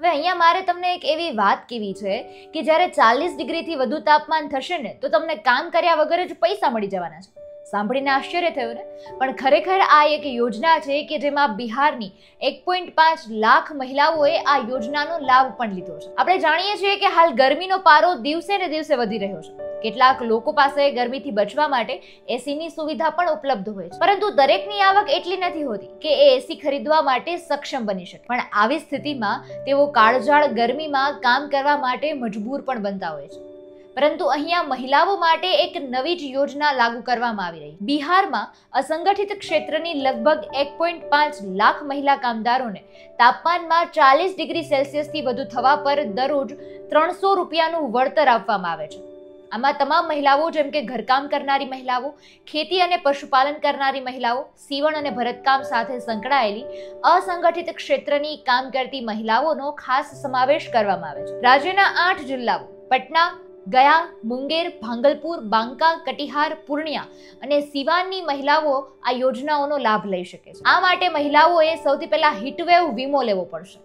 હવે અહીંયા મારે તમને એક એવી વાત કહેવી છે કે જ્યારે 40 ડિગ્રીથી વધુ તાપમાન થશે ને તો તમને કામ કર્યા વગર જ પૈસા મળી જવાના છે. સાંભળીને આશ્ચર્ય થયું ને? પણ ખરેખર આ એક યોજના છે કે જેમાં બિહારની 1.5 લાખ મહિલાઓએ આ યોજનાનો લાભ પણ લીધો છે. આપણે જાણીએ છીએ કે હાલ ગરમીનો પારો દિવસે ને દિવસે વધી રહ્યો છે. કેટલાક લોકો પાસે ગરમીથી બચવા માટે એસીની સુવિધા પણ ઉપલબ્ધ હોય છે, પરંતુ દરેકની આવક એટલી નથી હોતી કે એ એસી ખરીદવા માટે સક્ષમ બની શકે. પણ આવી સ્થિતિમાં તેઓ કાળઝાળ ગરમીમાં કામ કરવા માટે મજબૂર પણ બનતા હોય છે. પરંતુ અહીંયા મહિલાઓ માટે એક નવી જ યોજના લાગુ કરવામાં આવી રહી. બિહારમાં અસંગઠિત ક્ષેત્રની લગભગ 1.5 લાખ મહિલા કામદારોને તાપમાનમાં 40 ડિગ્રી સેલ્સિયસથી વધુ થવા પર દરરોજ 300 રૂપિયાનું વળતર આપવામાં આવે છે. આમાં તમામ મહિલાઓ જેમ કે ઘરકામ કરનારી મહિલાઓ, ખેતી અને પશુપાલન કરનારી મહિલાઓ, સીવણ અને ભરતકામ સાથે સંકળાયેલી અસંગઠિત ક્ષેત્રની કામ કરતી મહિલાઓનો ખાસ સમાવેશ કરવામાં આવે છે. રાજ્યના 8 જિલ્લાઓ પટના, ગયા, મુંગેર, ભાંગલપુર, બાંકા, કટિહાર, પૂર્ણિયા અને સિવાનની મહિલાઓ આ યોજનાઓનો લાભ લઈ શકે છે. આ માટે મહિલાઓએ સૌથી પહેલા હીટવેવ વીમો લેવો પડશે.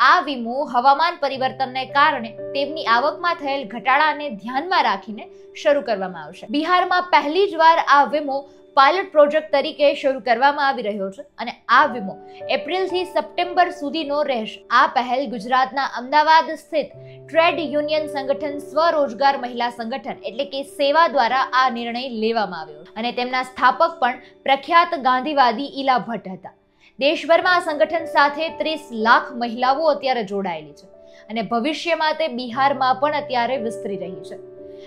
આ વીમો હવામાન પરિવર્તનને કારણે તેમની આવકમાં થયેલ ઘટાડાને ધ્યાનમાં રાખીને શરૂ કરવામાં આવશે. બિહારમાં પહેલી જ વાર આ વીમો પાયલટ પ્રોજેક્ટ તરીકે શરૂ કરવામાં આવી રહ્યો છે અને આ વીમો એપ્રિલથી સપ્ટેમ્બર સુધીનો રહેશે. આ પહેલ ગુજરાતના અમદાવાદ સ્થિત ટ્રેડ યુનિયન સંગઠન સ્વરોજગાર મહિલા સંગઠન એટલે કે સેવા દ્વારા આ નિર્ણય લેવામાં આવ્યો અને તેમના સ્થાપક પણ પ્રખ્યાત ગાંધીવાદી ઈલા ભટ્ટ હતા. દેશભરમાં આ સંગઠન સાથે 30 લાખ મહિલાઓ અત્યારે જોડાયેલી છે અને ભવિષ્યમાં તે બિહારમાં પણ અત્યારે વિસ્તરી રહી છે.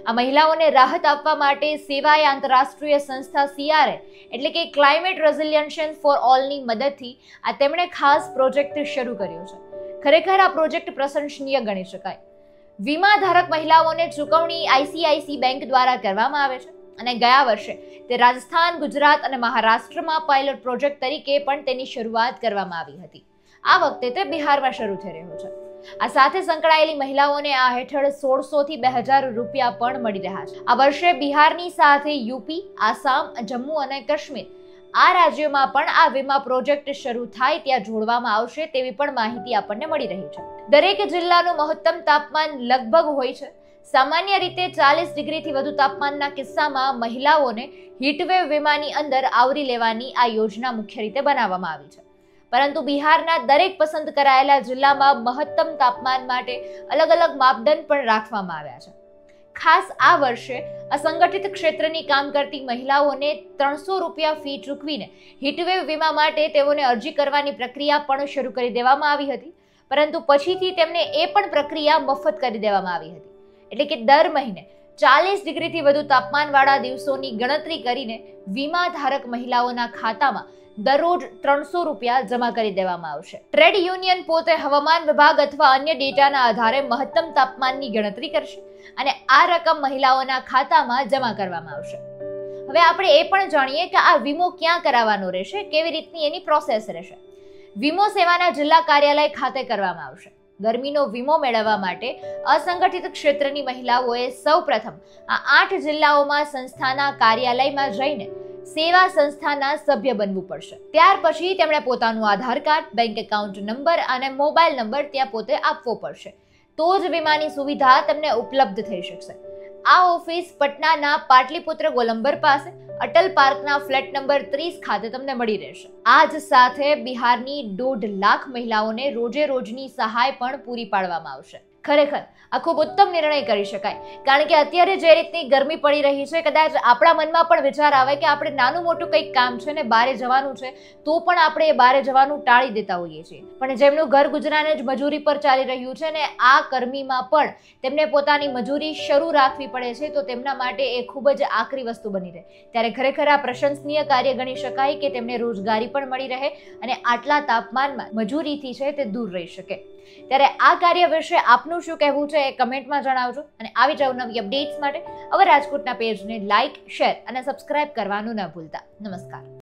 આ મહિલાઓને રાહત આપવા માટે સેવાએ આંતરરાષ્ટ્રીય સંસ્થા CRA એટલે કે ક્લાઇમેટ રેઝિલિયન્સ ફોર ઓલની મદદથી આ તેમણે ખાસ પ્રોજેક્ટ શરૂ કર્યો છે. ખરેખર આ પ્રોજેક્ટ પ્રશંસનીય ગણી શકાય. વીમા ધારક મહિલાઓને ચૂકવણી ICIC બેંક દ્વારા કરવામાં આવે છે અને ગયા વર્ષે તે રાજસ્થાન, ગુજરાત અને મહારાષ્ટ્રમાં પાયલટ પ્રોજેક્ટ તરીકે પણ તેની શરૂઆત કરવામાં આવી હતી. આ વખતે તે બિહારમાં શરૂ થઈ રહ્યો છે. આ સાથે સંકળાયેલી મહિલાઓને આ હેઠળ 1600 થી 2000 રૂપિયા પણ મળી રહ્યા છે. આ વર્ષે બિહારની સાથે યુપી, આસામ, જમ્મુ અને કાશ્મીર આ રાજ્યોમાં પણ આ વીમા પ્રોજેક્ટ શરૂ થાય ત્યાં જોડવામાં આવશે તેવી પણ માહિતી આપણને મળી રહી છે. દરેક જિલ્લાનું મહત્તમ તાપમાન લગભગ હોય છે. સામાન્ય રીતે 40 ડિગ્રીથી વધુ તાપમાનના કિસ્સામાં મહિલાઓને હીટવેવ વીમાની અંદર આવરી લેવાની આ યોજના મુખ્ય રીતે બનાવવામાં આવી છે. પરંતુ બિહારના દરેક પસંદ કરાયેલા જિલ્લામાં મહત્તમ તાપમાન માટે અલગ અલગ માપદંડ પણ રાખવામાં આવ્યા છે. ખાસ આ વર્ષે અસંગઠિત ક્ષેત્રની કામ કરતી મહિલાઓને 300 રૂપિયા ફી ચૂકવીને હીટવેવ વીમા માટે તેઓને અરજી કરવાની પ્રક્રિયા પણ શરૂ કરી દેવામાં આવી હતી, પરંતુ પછીથી તેમને એ પણ પ્રક્રિયા મફત કરી દેવામાં આવી હતી. એટલે કે દર મહિને 40 ડિગ્રીથી વધુ તાપમાનવાળા દિવસોની ગણતરી કરીને વીમા ધારક મહિલાઓના ખાતામાં દરરોજ 300 રૂપિયા જમા કરી દેવામાં આવશે. ટ્રેડ યુનિયન પોતે હવામાન વિભાગ અથવા અન્ય ડેટાના આધારે મહત્તમ તાપમાનની ગણતરી કરશે અને આ રકમ મહિલાઓના ખાતામાં જમા કરવામાં આવશે. હવે આપણે એ પણ જાણીએ કે આ વીમો ક્યાં કરાવવાનો રહેશે, કેવી રીતની એની પ્રોસેસ રહેશે. વીમો સેવાના જિલ્લા કાર્યાલય ખાતે કરવામાં આવશે. ગરમીનો વીમો મેળવવા માટે અસંગઠિત ક્ષેત્રની મહિલાઓએ સૌપ્રથમ આ 8 જિલ્લાઓમાં સંસ્થાના કાર્યાલયમાં જઈને સેવા સંસ્થાના સભ્ય બનવું પડશે. ત્યાર પછી તેમણે પોતાનું આધાર કાર્ડ, બેંક એકાઉન્ટ નંબર અને મોબાઈલ નંબર ત્યાં પોતે આપવો પડશે. તો જ વીમાની સુવિધા તેમને ઉપલબ્ધ થઈ શકશે. આ ઓફિસ પટનાના પાટલીપુત્ર ગોલંબર પાસે અટલ પાર્કના ફ્લેટ નંબર 30 ખાતે તમને મળી રહેશે. આ જ સાથે બિહારની 1.5 લાખ મહિલાઓને રોજે રોજની સહાય પણ પૂરી પાડવામાં આવશે. ખરેખર આ ખૂબ ઉત્તમ નિર્ણય કરી શકાય, કારણ કે અત્યારે જે રીતની ગરમી પડી રહી છે, કદાચ આપણા મનમાં પણ વિચાર આવે કે આપણે નાનું મોટું કંઈક કામ છે ને બહારે જવાનું છે તો પણ આપણે એ બહારે જવાનું ટાળી દેતા હોઈએ છીએ. પણ જેમનું ઘર ગુજરાન જ મજૂરી પર ચાલી રહ્યું છે ને આ ગરમીમાં પણ તેમને પોતાની મજૂરી શરૂ રાખવી પડે છે, તો તેમના માટે એ ખૂબ જ આકરી વસ્તુ બની રહે. ત્યારે ખરેખર આ પ્રશંસનીય કાર્ય ગણી શકાય કે તેમને રોજગારી પણ મળી રહે અને આટલા તાપમાનમાં મજૂરીથી છે તે દૂર રહી શકે. ત્યારે આ કાર્ય વિશે આપનું શું કહેવું છે એ કમેન્ટમાં જણાવજો અને આવી જ નવી અપડેટ્સ માટે અવર રાજકોટના પેજને લાઇક, શેર અને સબસ્ક્રાઇબ કરવાનું ન ભૂલતા. નમસ્કાર.